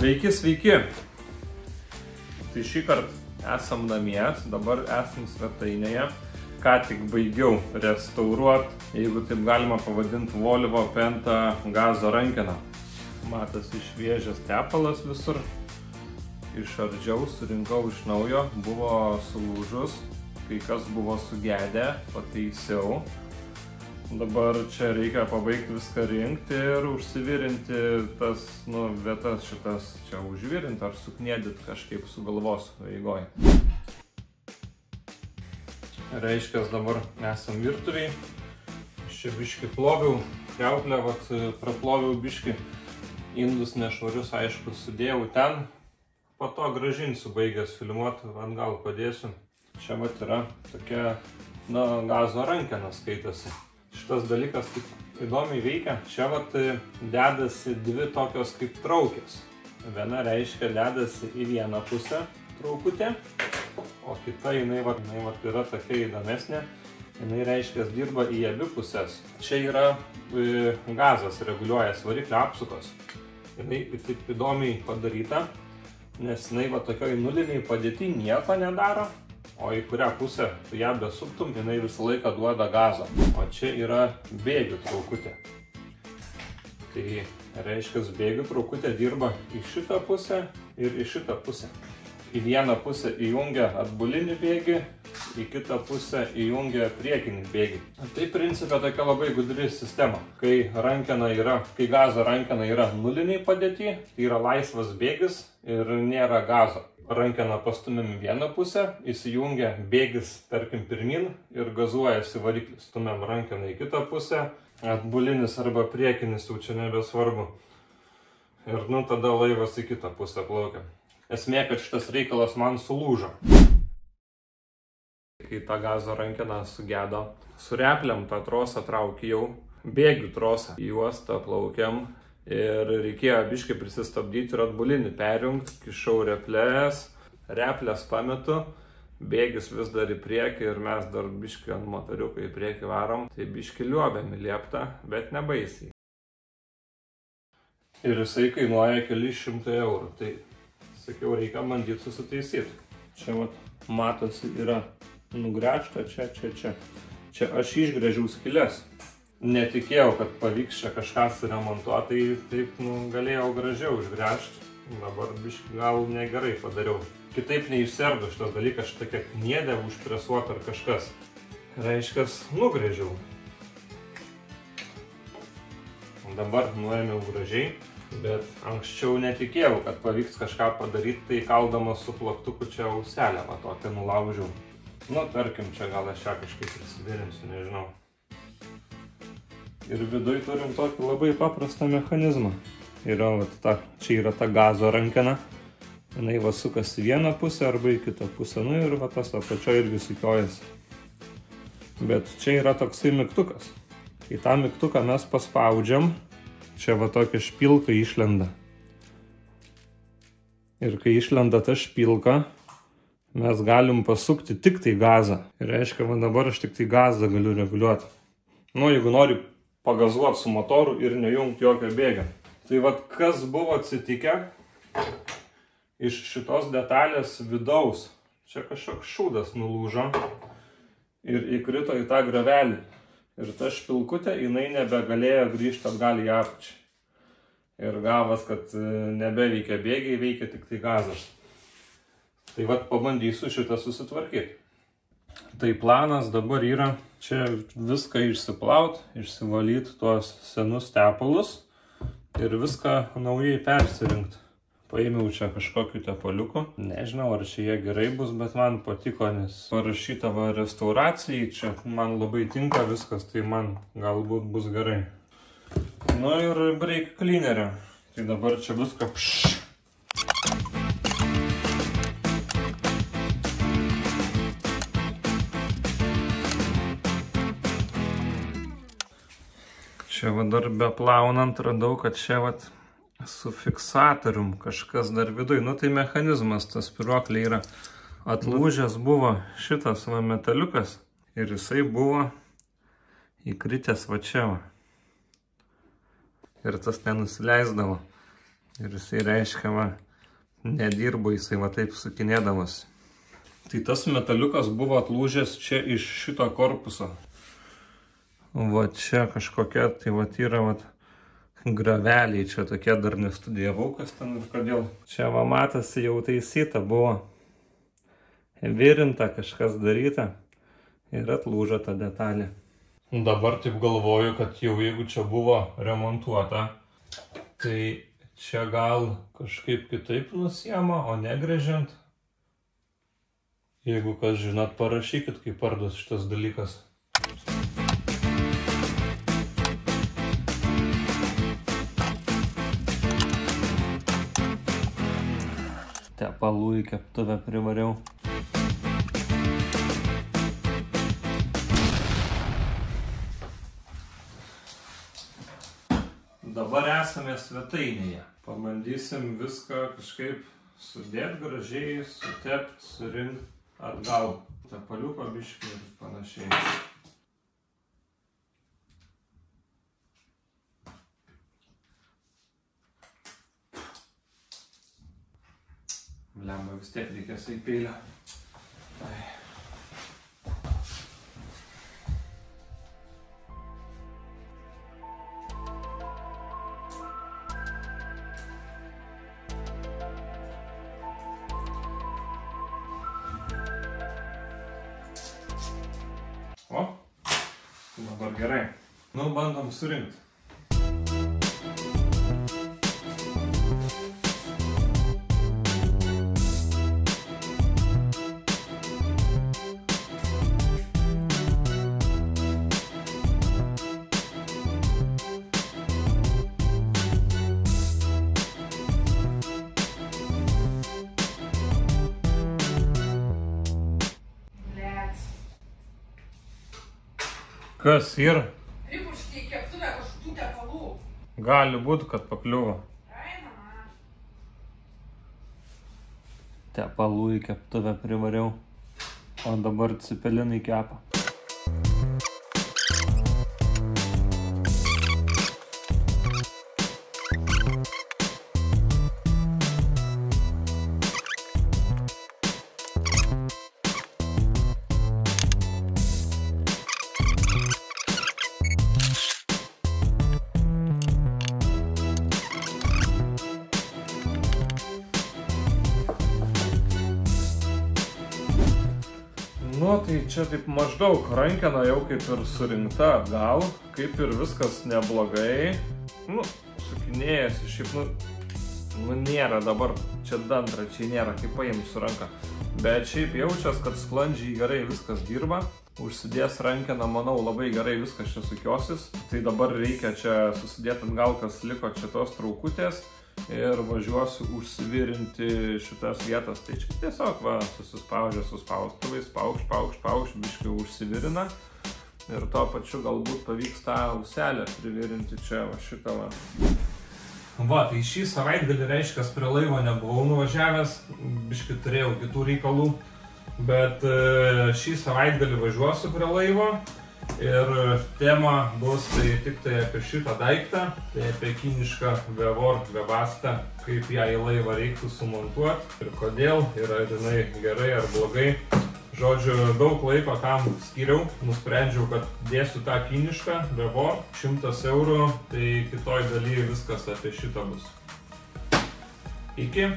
Sveiki, sveiki. Tai šį kartą esam namie, dabar esam svetainėje. Ką tik baigiau restauruoti, jeigu taip galima pavadinti, Volvo Penta gazo rankeną. Matosi šviežias tepalas visur. Išardžiau, surinkau iš naujo, buvo sulūžus, kai kas buvo sugedę, pataisiau. Dabar čia reikia pabaigti viską rinkti ir užsivirinti tas vietas šitas čia užvirinti ar suknėdyti kažkaip sugalvosiu eigoje. Reiškia, dabar esam virtuviai. Čia biškį ploviau, kriauklę, praploviau biškį. Indus nešvarius, aišku, sudėjau ten. Po to grąžinsiu, baigęs filmuoti, atgal padėsiu. Čia yra tokia, gazo rankena skaitosi. Šitas dalykas taip įdomiai veikia. Čia dedasi dvi tokios kaip traukės. Viena reiškia dedasi į vieną pusę traukutė, o kita jinai yra tokia įdomesnė. Jinai reiškia dirba į abi pusės. Čia yra gazas reguliuoja variklio apsukos. Jinai taip įdomiai padaryta, nes jinai tokioj nuliniai padėti nieko nedaro. O į kurią pusę tu ją besuktum, jinai visą laiką duoda gazą. O čia yra bėgių traukutė. Tai reiškia, bėgių traukutė dirba į šitą pusę ir į šitą pusę. Į vieną pusę įjungia atbulinį bėgį, į kitą pusę įjungia priekinį bėgį. Tai principė tokia labai gudri sistema. Kai gazo rankena yra nuliniai padėti, tai yra laisvas bėgis ir nėra gazo. Rankeną pastumėm vieną pusę, įsijungia bėgis, tarkim, pirmin ir gazuojasi variklis. Stumėm rankeną į kitą pusę, atbulinis arba priekinis, jau čia nebesvarbu. Ir tada laivas į kitą pusę plaukia. Esmė, kad šitas reikalas man sulūžo. Kai tą gazo rankeną sugedo, su repliam tą trosą traukėjau, bėgių trosą į juostą plaukiam. Ir reikėjo biškai prisistabdyti ir atbulinį perjungti, kišau replės pametu, bėgis vis dar į priekį ir mes dar biškai ant motoriuko į priekį varom, tai biškai liuobėm į lieptą, bet nebaisiai. Ir jisai kainuoja kelis šimtai eurų, tai sakiau, reikia bandyti susitaisyti. Čia matosi yra nugręžta, čia. Čia aš išgręžiau skylės. Netikėjau, kad pavyks čia kažką suremontuoti, tai taip galėjau gražiau išgręžti. Dabar biškai gal negerai padariau. Kitaip neišserdu šitas dalykas, šitokia kniedė užpresuota ar kažkas. Reiškia, nugręžiau. Dabar nuėmiau gražiai, bet anksčiau netikėjau, kad pavyks kažką padaryti, tai kaldamas su plaktuku čia auselę tokią nulaužiau. Tarkim, čia gal aš ją kažkaip prisivirinsiu, nežinau. Ir viduj turim tokį labai paprastą mechanizmą. Čia yra ta gazo rankena. Jinai sukasi vieną pusę arba į kitą pusę. Ir tas apačioje irgi sukiojasi. Bet čia yra toksai mygtukas. Kai tą mygtuką mes paspaudžiam, čia tokia špilka išlenda. Ir kai išlenda ta špilka, mes galim pasukti tik tai gazą. Ir reiškia, dabar aš tik tai gazą galiu reguliuoti. Jeigu nori pagazuoti su motoru ir nejungti jokio bėgio. Tai kas buvo atsitikę iš šitos detalės vidaus. Čia kažkoks šūdas nulūžo ir įkrito į tą gravelį. Ir ta špilkutė, jinai nebegalėjo grįžti atgal į apačią. Ir gavas, kad nebeveikia bėgiai, veikia tik tai gazas. Tai pabandysiu šitą susitvarkyti. Tai planas dabar yra čia viską išsiplaut, išsivalyti tuos senus tepalus ir viską naujai persirinkti. Paėmiau čia kažkokiu tepaliuku. Nežinau, ar čia jie gerai bus, bet man patiko, nes parašyta restauracijai, čia man labai tinka viskas, tai man galbūt bus gerai. Ir brake cleanerio. Tai dabar čia viską Čia dar beplaunant radau, kad čia su fiksatorium kažkas dar viduj. Tai mechanizmas, tas spyruoklė yra atlūžęs buvo šitas metaliukas ir jisai buvo įkritęs čia. Ir tas nenusileisdavo. Ir jisai reiškia, va, nedirbo jisai va taip sukinėdamas. Tai tas metaliukas buvo atlūžęs čia iš šito korpuso. Va čia kažkokia, tai va yra va graveliai, čia tokie dar nestudijavau, kas ten ir kodėl. Čia va matosi jau taisyta buvo. Virinta, kažkas daryta ir atlūžo ta detalė. Dabar taip galvoju, kad jau jeigu čia buvo remontuota, tai čia gal kažkaip kitaip nusiema, o negręžiant. Jeigu kas žinot, parašykit, kaip parduos šitas dalykas. Tepalų į keptuvę privariau. Dabar esame svetainėje. Pabandysim viską kažkaip sudėti gražiai, sutept, surinkt atgal. Tepaliuko biškį ir panašiai. Blemba, vis tiek reikės į peilę. O, dabar gerai. Nu, bandom surinkti. Kas yra? Pripuškė į keptuvę kažkokių tepalų. Gali būti, kad pakliuvo. Eina. Tepalų į keptuvę privariau, o dabar cepelinai kepa. Nu, tai čia taip maždaug rankena jau kaip ir surinkta atgal, kaip ir viskas neblogai. Nu, sukinėjasi, šiaip, nu, nėra dabar, čia dantračiai nėra, kaip paimti su ranka. Bet šiaip jaučias, kad sklandžiai gerai viskas dirba. Užsidės rankeną, manau, labai gerai viskas čia sukiosis. Tai dabar reikia čia susidėti atgal, kas liko čia tos traukutės. Ir važiuosiu užsivirinti šitas vietas. Tai čia tiesiog va, susispaudžia su spaustuvais, paukš, biškai užsivirina. Ir to pačiu galbūt pavyks tą auselę privirinti čia va šitą va. Va, tai šį savaitgalį reiškia, prie laivo nebuvau nuvažiavęs, biškai turėjau kitų reikalų. Bet šį savaitgalį važiuosiu prie laivo. Ir tema bus tai tik tai apie šitą daiktą, tai apie kinišką Vevor Vebastą, kaip ją į laivą reiktų sumontuoti ir kodėl, ir ar jinai gerai ar blogai. Žodžiu, daug laiko tam skyriau, nusprendžiau, kad dėsiu tą kinišką Vevor, 100 eurų, tai kitoj daly viskas apie šitą bus. Iki.